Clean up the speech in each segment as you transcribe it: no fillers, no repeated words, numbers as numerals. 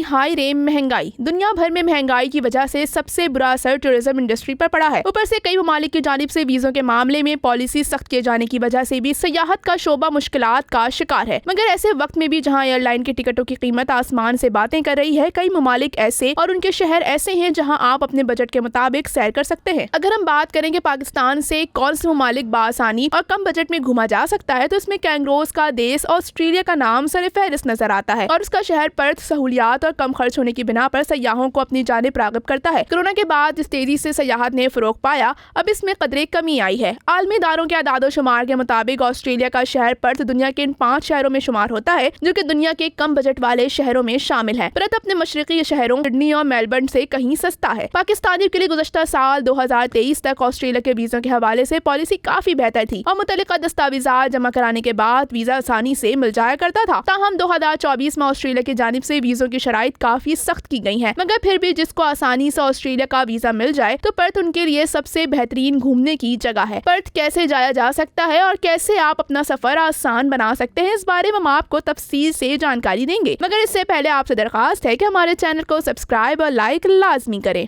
High रे महंगाई। दुनिया भर में महंगाई की वजह से सबसे बुरा असर टूरिज्म इंडस्ट्री पर पड़ा है। ऊपर से कई ममालिक की जानिब से वीजों के मामले में पॉलिसी सख्त किए जाने की वजह से भी सयाहत का शोबा मुश्किलात का शिकार है। मगर ऐसे वक्त में भी जहां एयरलाइन की टिकटों की कीमत आसमान से बातें कर रही है, कई ममालिक ऐसे और उनके शहर ऐसे हैं जहां आप अपने बजट के मुताबिक सैर कर सकते हैं। अगर हम बात करें कि पाकिस्तान से कौन से ममालिक बासानी और कम बजट में घूमा जा सकता है, तो इसमें कैंगरोज का देश ऑस्ट्रेलिया का नाम सर फहरिस्त नजर आता है और उसका शहर पर्थ सहूलियात और कम खर्च होने की बिना पर सयाहों को अपनी जानिब राग़िब करता है। कोरोना के बाद जिस तेजी से सयाहत ने फरोग पाया, अब इसमें कदरे कमी आई है। आलमी इदारों के आदादो शुमार के मुताबिक ऑस्ट्रेलिया का शहर पर्थ दुनिया के इन 5 शहरों में शुमार होता है जो कि दुनिया के कम बजट वाले शहरों में शामिल है। पर्थ अपने मशरकी शहरों सिडनी और मेलबर्न से कहीं सस्ता है। पाकिस्तानियों के लिए गुज़श्ता साल 2023 तक ऑस्ट्रेलिया के वीजों के हवाले से पॉलिसी काफी बेहतर थी और मुतल्लिका दस्तावेज़ात जमा कराने के बाद वीजा आसानी से मिल जाया करता था। ताहम 2024 में ऑस्ट्रेलिया की जानिब से वीजों की शराइत काफी सख्त की गई हैं। मगर फिर भी जिसको आसानी से ऑस्ट्रेलिया का वीजा मिल जाए तो पर्थ उनके लिए सबसे बेहतरीन घूमने की जगह है। पर्थ कैसे जाया जा सकता है और कैसे आप अपना सफर आसान बना सकते हैं, इस बारे में हम आपको तफसील से जानकारी देंगे। मगर इससे पहले आपसे दरख्वास्त है कि हमारे चैनल को सब्सक्राइब और लाइक लाजमी करें।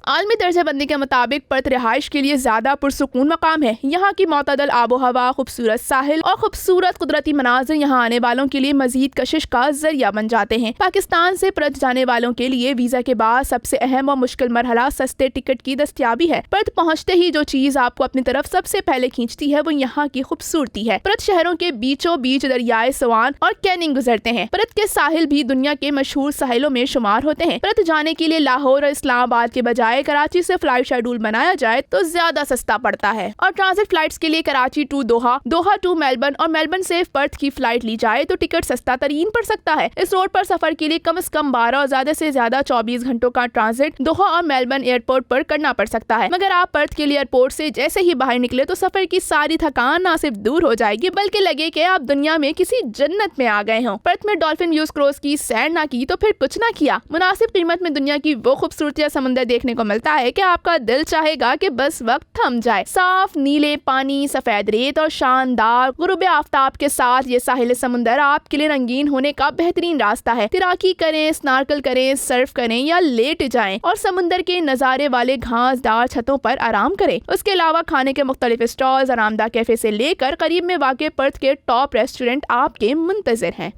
आलमी दर्जाबंदी के मुताबिक पर्थ रिहाइश के लिए ज्यादा पुरसुकून मकाम है। यहाँ की मोतदल आबो हवा, खूबसूरत साहिल और खूबसूरत कुदरती मनाजिर यहाँ आने वालों के लिए मजीद कशिश का जरिया बन जाते हैं। पाकिस्तान से पर्थ जाने वालों के लिए वीजा के बाद सबसे अहम और मुश्किल मरहला सस्ते टिकट की दस्तियाबी है। पर्थ पहुँचते ही जो चीज आपको अपनी तरफ सबसे पहले खींचती है वो यहाँ की खूबसूरती है। पर्थ शहरों के बीचों बीच दरियाए सवान और कैनिंग गुजरते हैं। पर्थ के साहिल भी दुनिया के मशहूर साहिलों में शुमार होते हैं। पर्थ जाने के लिए लाहौर और इस्लामाबाद के बजाय कराची से फ्लाइट शेड्यूल बनाया जाए तो ज्यादा सस्ता पड़ता है और ट्रांजिट फ्लाइट्स के लिए Karachi to Doha, Doha to Melbourne और मेलबर्न से पर्थ की फ्लाइट ली जाए तो टिकट सस्ता तरीन पड़ सकता है। इस रोड पर सफर के लिए कम से कम 12 और ज्यादा से ज्यादा 24 घंटों का ट्रांजिट दोहा और मेलबर्न एयरपोर्ट पर करना पड़ सकता है। मगर आप पर्थ के लिए एयरपोर्ट से जैसे ही बाहर निकले तो सफर की सारी थकान न सिर्फ दूर हो जाएगी बल्कि लगे कि आप दुनिया में किसी जन्नत में आ गए हों। पर्थ में डॉल्फिन व्यूज क्रूज की सैर ना की तो फिर कुछ ना किया। मुनासिब कीमत में दुनिया की वो खूबसूरती समंदर देखने को मिलता है कि आपका दिल चाहेगा कि बस वक्त थम जाए। साफ नीले पानी, सफेद रेत और शानदार गुरूब आफ्ताब के साथ ये साहिल समुंदर आपके लिए रंगीन होने का बेहतरीन रास्ता है। तैराकी करें, स्नॉर्कल करें, सर्फ करें या लेट जाएं और समुंदर के नजारे वाले घासदार छतों पर आराम करें। उसके अलावा खाने के मुख्तलिफ स्टॉल्स, आरामदा कैफे से लेकर करीब में वाक़े पर्थ के टॉप रेस्टोरेंट आपके मुंतज़िर हैं।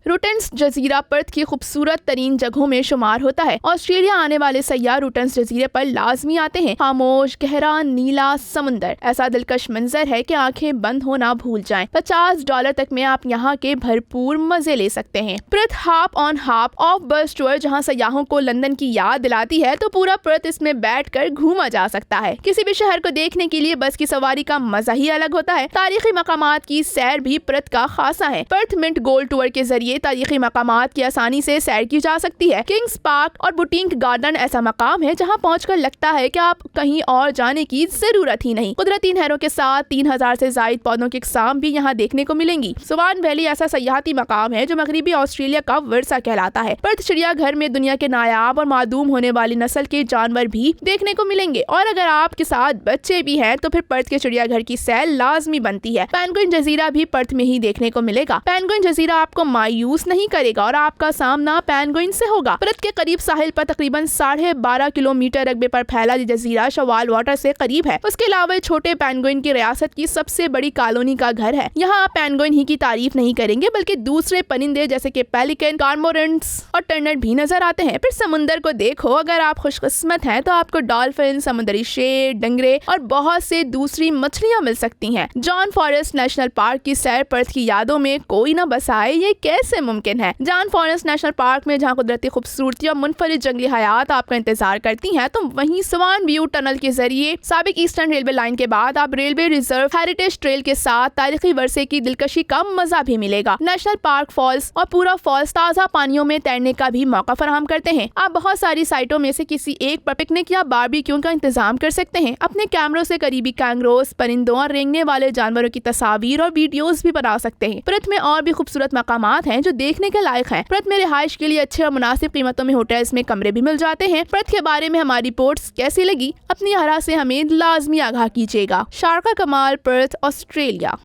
रूटेंस जजीरा पर्थ की खूबसूरत तरीन जगहों में शुमार होता है। ऑस्ट्रेलिया आने वाले सयाह रूटेंस जजीरे पर लाजमी आते हैं। खामोश गहरा नीला समुंदर ऐसा दिलकश मंजर है कि आंखें बंद होना भूल जाएं। $50 तक में आप यहाँ के भरपूर मजे ले सकते हैं। Perth half on half of बस टूर जहाँ सयाहों को लंदन की याद दिलाती है तो पूरा पर्थ इसमें बैठकर घूमा जा सकता है। किसी भी शहर को देखने के लिए बस की सवारी का मजा ही अलग होता है। तारीखी मकामात की सैर भी पर्थ का खासा है। पर्थ मिंट गोल्ड टूर के जरिए तारीखी मकामात की आसानी से सैर की जा सकती है। किंग्स पार्क और बुटीक गार्डन ऐसा मकाम है जहां पहुंचकर लगता है कि आप कहीं और जाने की जरूरत ही नहीं। कुदरती नहरों के साथ 3000 से जायद पौधों की इकसाम भी यहां देखने को मिलेंगी। स्वान वैली ऐसा सयाहती मकाम है जो मगरबी ऑस्ट्रेलिया का विरसा कहलाता है। पर्थ चिड़ियाघर में दुनिया के नायाब और मादूम होने वाली नस्ल के जानवर भी देखने को मिलेंगे और अगर आपके साथ बच्चे भी हैं तो फिर पर्थ के चिड़ियाघर की सैर लाजमी बनती है। पेंगुइन जजीरा भी पर्थ में ही देखने को मिलेगा। पेंगुइन जजीरा आपको मायूस नहीं करेगा और आपका सामना पेंगुइन से होगा। पर्थ के करीब साहिल पर तकरीबन 12.5 किलोमीटर रकबे पर फैला जजीरा शवाल वाटर से करीब है। उसके अलावा छोटे पेंगुइन की रियासत की सबसे बड़ी कॉलोनी का घर है। यहाँ आप पेंगुइन ही की तारीफ नहीं करेंगे बल्कि दूसरे परिंदे जैसे कि पेलिकन, कॉर्मोरेंट्स और टर्नट भी नजर आते हैं। फिर समुंदर को देखो, अगर आप खुशकिस्मत हैं तो आपको डॉल्फिन, समुद्री शेर, डंगरे और बहुत से दूसरी मछलियाँ मिल सकती हैं। जॉन फॉरेस्ट नेशनल पार्क की सैर पर्थ की यादों में कोई न बसाए, ये कैसे मुमकिन है? है। जान फॉरेस्ट नेशनल पार्क में जहाँ कुदरती खूबसूरती और मुनफरिद जंगली हयात आपका इंतजार करती है, तो वहीं स्वान व्यू टनल के जरिए साबिक ईस्टर्न रेलवे लाइन के बाद आप रेलवे रिजर्व हेरिटेज ट्रेल के साथ तारीखी वर्षे की दिलकशी का मजा भी मिलेगा। नेशनल पार्क फॉल्स और पूरा फॉल्स ताज़ा पानियों में तैरने का भी मौका फराहम करते हैं। आप बहुत सारी साइटों में से किसी एक पर पिकनिक या बारबेक्यू का इंतजाम कर सकते हैं। अपने कैमरों से करीबी कैंगरोस, परिंदों और रेंगने वाले जानवरों की तस्वीर और वीडियोस भी बना सकते हैं। पर्थ में और भी खूबसूरत मकामात हैं जो देखने के लायक हैं। पर्थ में रिहाइश के लिए अच्छे और मुनासिब कीमतों में होटल्स में कमरे भी मिल जाते हैं। पर्थ के बारे में हमारी रिपोर्ट्स कैसी लगी, अपनी आरा से हमें लाजमी आगाह कीजिएगा। शारका कमाल, पर्थ, ऑस्ट्रेलिया।